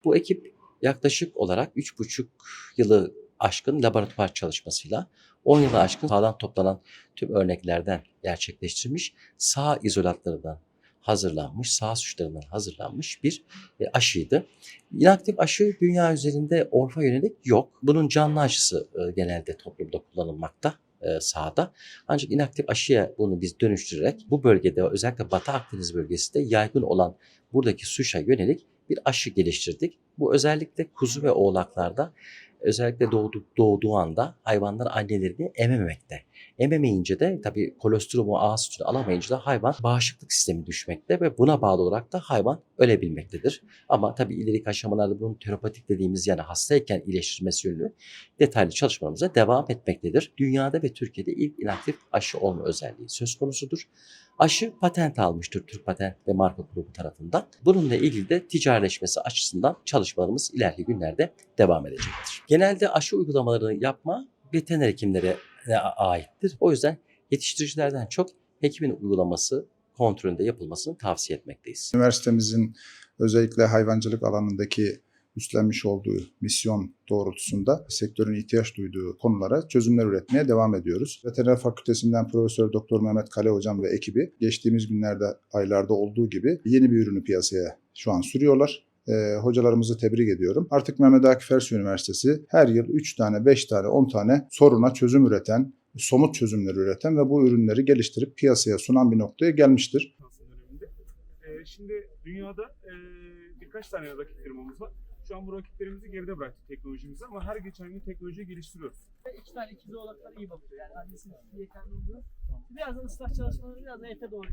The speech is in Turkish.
Bu ekip yaklaşık olarak 3,5 yılı aşkın laboratuvar çalışmasıyla 10 yılı aşkın sahadan toplanan tüm örneklerden gerçekleştirilmiş, saha izolatlarından hazırlanmış, saha suçlarından hazırlanmış bir aşıydı. İnaktif aşı dünya üzerinde orfa yönelik yok. Bunun canlı aşısı genelde toplumda kullanılmakta sahada. Ancak inaktif aşıya bunu biz dönüştürerek bu bölgede özellikle Batı Akdeniz bölgesinde yaygın olan buradaki suşa yönelik bir aşı geliştirdik. Bu özellikle kuzu ve oğlaklarda özellikle doğduğu anda hayvanlar annelerini emememekte. Ememeyince de tabii kolostromu ağız sütünü alamayınca da hayvan bağışıklık sistemi düşmekte ve buna bağlı olarak da hayvan ölebilmektedir. Ama tabii ileriki aşamalarda bunun terapatik dediğimiz yani hastayken iyileştirmesi yönlü detaylı çalışmalarımıza devam etmektedir. Dünyada ve Türkiye'de ilk inaktif aşı olma özelliği söz konusudur. Aşı patent almıştır Türk Patent ve Marka Grubu tarafından. Bununla ilgili de ticaretleşmesi açısından çalışmalarımız ileriki günlerde devam edecektir. Genelde aşı uygulamalarını yapma veteriner hekimlere aittir. O yüzden yetiştiricilerden çok hekimin uygulaması kontrolünde yapılmasını tavsiye etmekteyiz. Üniversitemizin özellikle hayvancılık alanındaki üstlenmiş olduğu misyon doğrultusunda sektörün ihtiyaç duyduğu konulara çözümler üretmeye devam ediyoruz. Veteriner Fakültesinden Profesör Doktor Mehmet Kale Hocam ve ekibi geçtiğimiz günlerde, aylarda olduğu gibi yeni bir ürünü piyasaya şu an sürüyorlar. Hocalarımızı tebrik ediyorum. Artık Mehmet Akif Ersoy Üniversitesi her yıl 3 tane, 5 tane, 10 tane soruna çözüm üreten, somut çözümler üreten ve bu ürünleri geliştirip piyasaya sunan bir noktaya gelmiştir. Şimdi dünyada birkaç tane rakip firmamız var. Şu an bu rakiplerimizi geride bıraktık teknolojimizi ama her geçen gün teknolojiyi geliştiriyoruz. 2 tane ikiz oğlaklar iyi bakıyor. Yani annesinin sütü yeterli oluyor. Biraz da ıslah çalışmaları biraz da ete doğru.